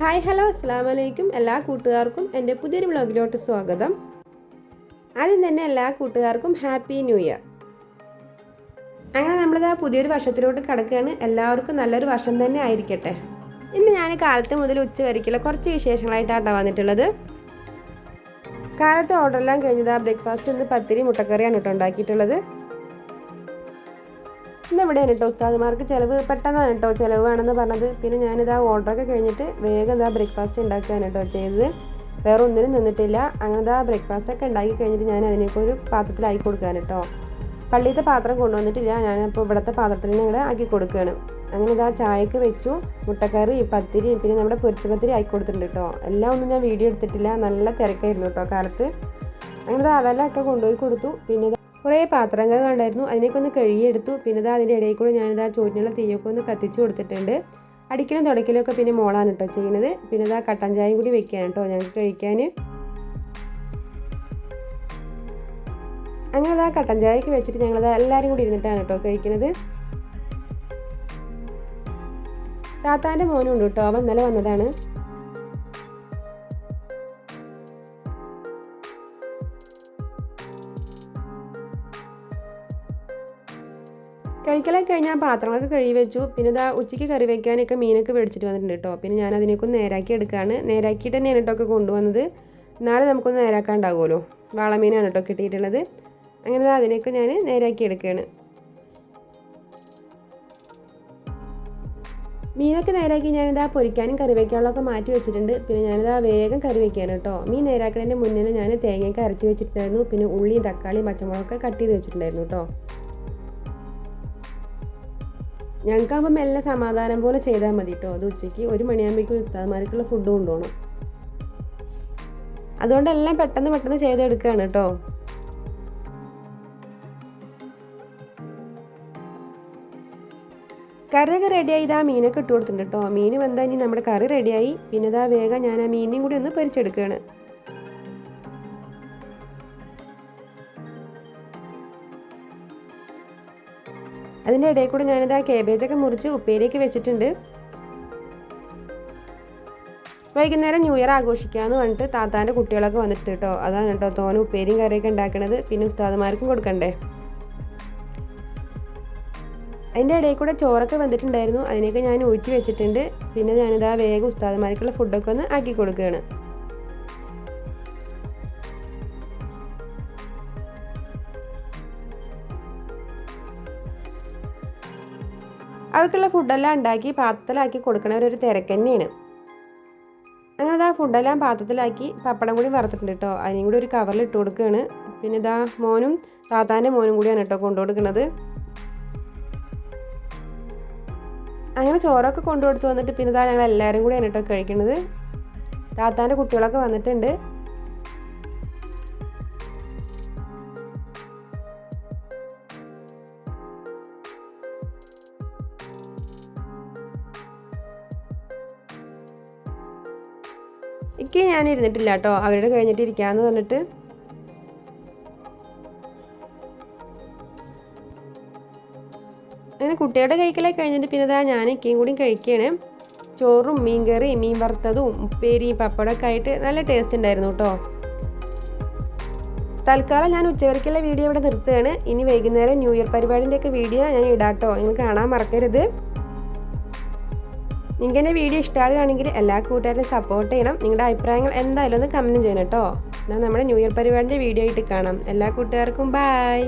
Hi hello അസ്സലാമു അലൈക്കും. എല്ലാ കൂട്ടുകാർക്കും എൻ്റെ പുതിയൊരു വ്ളോഗിലോട്ട് സ്വാഗതം. ആദ്യം തന്നെ എല്ലാ കൂട്ടുകാർക്കും ഹാപ്പി ന്യൂ ഇയർ. അങ്ങനെ നമ്മളിതാ പുതിയൊരു വർഷത്തിലോട്ട് കിടക്കുകയാണ്. എല്ലാവർക്കും നല്ലൊരു വർഷം തന്നെ ആയിരിക്കട്ടെ. ഇന്ന് ഞാൻ കാലത്ത് മുതൽ ഉച്ച വരയ്ക്കുള്ള കുറച്ച് വിശേഷങ്ങളായിട്ടാണ് വന്നിട്ടുള്ളത്. കാലത്ത് ഓർഡറെല്ലാം കഴിഞ്ഞതാ ബ്രേക്ക്ഫാസ്റ്റ് ഇന്ന് പത്തിരി മുട്ടക്കറിയാണ് കേട്ടോ ഉണ്ടാക്കിയിട്ടുള്ളത്. ഇന്ന് ഇവിടെയാണ് കേട്ടോ ഉസ്താദുമാർക്ക് ചിലവ് പെട്ടെന്നാണ് കേട്ടോ ചിലവ് വേണമെന്ന് പറഞ്ഞത്. പിന്നെ ഞാനിതാ ഓർഡറൊക്കെ കഴിഞ്ഞിട്ട് വേഗം ഇതാ ബ്രേക്ക്ഫാസ്റ്റ് ഉണ്ടാക്കുകയാണ് കേട്ടോ ചെയ്തത്. വേറെ ഒന്നിനും നിന്നിട്ടില്ല. അങ്ങനെ ഇതാ ബ്രേക്ക്ഫാസ്റ്റൊക്കെ ഉണ്ടാക്കി കഴിഞ്ഞിട്ട് ഞാൻ അതിനൊക്കെ ഒരു പാത്രത്തിലാക്കി കൊടുക്കുകയാണ് കേട്ടോ. പള്ളിയിലത്തെ പാത്രം കൊണ്ടുവന്നിട്ടില്ല, ഞാനപ്പോൾ ഇവിടുത്തെ പാത്രത്തിൽ ഞങ്ങൾ ആക്കി കൊടുക്കുകയാണ്. അങ്ങനെ ഇതാ ചായക്ക് വെച്ചു. മുട്ടക്കറി, പത്തിരി, പിന്നെ നമ്മുടെ പൊരിച്ച പത്തിരി ആക്കി കൊടുത്തിട്ടുണ്ട് കേട്ടോ. എല്ലാം ഒന്നും ഞാൻ വീഡിയോ എടുത്തിട്ടില്ല, നല്ല തിരക്കായിരുന്നു കേട്ടോ കാലത്ത്. അങ്ങനെ ഇതാ അതെല്ലാം ഒക്കെ കൊണ്ടുപോയി കൊടുത്തു. പിന്നെ കുറേ പാത്രങ്ങൾ കണ്ടായിരുന്നു, അതിനൊക്കെ ഒന്ന് കഴുകിയെടുത്തു. പിന്നെ ഇതാ അതിൻ്റെ ഇടയിൽ കൂടെ ഞാനിതാ ചോറ്റിനുള്ള തീയൊക്കെ ഒന്ന് കത്തിച്ച് കൊടുത്തിട്ടുണ്ട്. അടിക്കലും തുടക്കലൊക്കെ പിന്നെ മോളാണ് കേട്ടോ ചെയ്യുന്നത്. പിന്നെ ഇതാ കട്ടൻ ചായയും കൂടി വെക്കാൻ കേട്ടോ ഞങ്ങൾക്ക് കഴിക്കാൻ. അങ്ങനെ ഇതാ കട്ടൻ ചായക്ക് വെച്ചിട്ട് ഞങ്ങളിതാ എല്ലാവരും കൂടി ഇരുന്നിട്ടാണ് കേട്ടോ കഴിക്കുന്നത്. താത്താൻ്റെ മോനും ഉണ്ട് കേട്ടോ, അവൻ ഇന്നലെ വന്നതാണ്. കഴിക്കലൊക്കെ കഴിഞ്ഞാൽ പാത്രങ്ങളൊക്കെ കഴുകി വെച്ചു. പിന്നെ ഇതാ ഉച്ചയ്ക്ക് കറി വയ്ക്കാനൊക്കെ മീനൊക്കെ മേടിച്ചിട്ട് വന്നിട്ടുണ്ട് കേട്ടോ. പിന്നെ ഞാൻ അതിനൊക്കെ ഒന്ന് നേരാക്കി എടുക്കുകയാണ്. നേരാക്കിയിട്ട് തന്നെയാണ് കേട്ടോ ഒക്കെ കൊണ്ടുവന്നത്. എന്നാലും നമുക്കൊന്ന് നേരാക്കാൻ ഉണ്ടാകുമല്ലോ. വാളമീനാണ് കേട്ടോ കിട്ടിയിട്ടുള്ളത്. അങ്ങനെ അതിനൊക്കെ ഞാൻ നേരാക്കി എടുക്കുകയാണ്. മീനൊക്കെ നേരാക്കി ഞാനിതാ പൊരിക്കാനും കറി വയ്ക്കാനുള്ളതൊക്കെ മാറ്റി വെച്ചിട്ടുണ്ട്. പിന്നെ ഞാനിതാ വേഗം കറി വയ്ക്കാൻ കേട്ടോ. മീൻ നേരാക്കുന്നതിൻ്റെ മുന്നേ ഞാൻ തേങ്ങയൊക്കെ അരച്ച് വെച്ചിട്ടുണ്ടായിരുന്നു. പിന്നെ ഉള്ളിയും തക്കാളിയും പച്ചമുളകൊക്കെ കട്ട് ചെയ്ത് വെച്ചിട്ടുണ്ടായിരുന്നു കേട്ടോ. ഞങ്ങൾക്കാകുമ്പോൾ മെല്ലെ സമാധാനം പോലെ ചെയ്താൽ മതി കേട്ടോ. അത് ഉച്ചയ്ക്ക് 1 മണിയാകുമ്പോഴേക്കും ഉസ്താദന്മാർക്കുള്ള ഫുഡ് കൊണ്ടുപോകണം. അതുകൊണ്ടെല്ലാം പെട്ടെന്ന് ചെയ്തെടുക്കുകയാണ് കേട്ടോ. കറിയൊക്കെ റെഡിയായി. ഇതാ മീനൊക്കെ ഇട്ട് കൊടുത്തിട്ടുണ്ട് കേട്ടോ. മീൻ വെന്താൽ ഇനി നമ്മുടെ കറി റെഡിയായി. പിന്നെ ഇതാ വേഗം ഞാൻ ആ മീനിനെയും കൂടി ഒന്ന് പൊരിച്ചെടുക്കുകയാണ്. അതിൻ്റെ ഇടയിൽ കൂടെ ഞാനിതാ കേബേജൊക്കെ മുറിച്ച് ഉപ്പേരിയൊക്കെ വെച്ചിട്ടുണ്ട്. വൈകുന്നേരം ന്യൂ ഇയർ ആഘോഷിക്കാമെന്ന് പറഞ്ഞിട്ട് താത്താൻ്റെ കുട്ടികളൊക്കെ വന്നിട്ട് കേട്ടോ. അതാണ് കേട്ടോ തോനെ ഉപ്പേരിയും കറിയൊക്കെ ഉണ്ടാക്കണത്. പിന്നെ ഉസ്താദുമാർക്കും കൊടുക്കണ്ടേ. അതിൻ്റെ ഇടയിൽ കൂടെ ചോറൊക്കെ വന്നിട്ടുണ്ടായിരുന്നു, അതിനൊക്കെ ഞാൻ ഊറ്റി വെച്ചിട്ടുണ്ട്. പിന്നെ ഞാനിതാ വേഗം ഉസ്താദുമാർക്കുള്ള ഫുഡൊക്കെ ഒന്ന് ആക്കി കൊടുക്കുകയാണ്. അവർക്കുള്ള ഫുഡെല്ലാം ഉണ്ടാക്കി പാത്രത്തിലാക്കി കൊടുക്കണവരൊരു തിരക്ക് തന്നെയാണ്. അങ്ങനെ ഇതാ ഫുഡെല്ലാം പാത്രത്തിലാക്കി പപ്പടം കൂടി വറുത്തിട്ടുണ്ട് കേട്ടോ. അതിനും കൂടി ഒരു കവറിൽ ഇട്ട് കൊടുക്കുകയാണ്. പിന്നെ ഇതാ മോനും താത്താൻ്റെ മോനും കൂടിയാണ് കേട്ടോ കൊണ്ടു കൊടുക്കുന്നത്. അങ്ങനെ ചോറൊക്കെ കൊണ്ടു കൊടുത്ത് വന്നിട്ട് പിന്നെ ഇതാ ഞങ്ങൾ എല്ലാവരും കൂടിയാണ് കേട്ടോ കഴിക്കുന്നത്. താത്താൻ്റെ കുട്ടികളൊക്കെ വന്നിട്ടുണ്ട്. എനിക്ക് ഞാൻ ഇരുന്നിട്ടില്ല കേട്ടോ, അവരുടെ കഴിഞ്ഞിട്ട് ഇരിക്കാമെന്ന് പറഞ്ഞിട്ട്. അങ്ങനെ കുട്ടികളുടെ കഴിക്കലൊക്കെ കഴിഞ്ഞിട്ട് പിന്നെ ഇതാ ഞാൻ ഇക്കയും കൂടി കഴിക്കുകയാണ്. ചോറും മീൻ കറി, മീൻ വറുത്തതും ഉപ്പേരിയും പപ്പടമൊക്കെ ആയിട്ട് നല്ല ടേസ്റ്റ് ഉണ്ടായിരുന്നു കേട്ടോ. തൽക്കാലം ഞാൻ ഉച്ചവരയ്ക്കുള്ള വീഡിയോ ഇവിടെ നിർത്തുകയാണ്. ഇനി വൈകുന്നേരം ന്യൂ ഇയർ പരിപാടിൻ്റെയൊക്കെ വീഡിയോ ഞാൻ ഇടാം കേട്ടോ. നിങ്ങൾ കാണാൻ മറക്കരുത്. നിങ്ങൾക്ക് എൻ്റെ വീഡിയോ ഇഷ്ടമാകുകയാണെങ്കിൽ എല്ലാ കൂട്ടുകാരും സപ്പോർട്ട് ചെയ്യണം. നിങ്ങളുടെ അഭിപ്രായങ്ങൾ എന്തായാലും ഒന്ന് കമൻറ്റ് ചെയ്യണം കേട്ടോ. എന്നാൽ നമ്മുടെ ന്യൂ ഇയർ പരിപാടിൻ്റെ വീഡിയോ ആയിട്ട് കാണാം. എല്ലാ കൂട്ടുകാർക്കും ബൈ.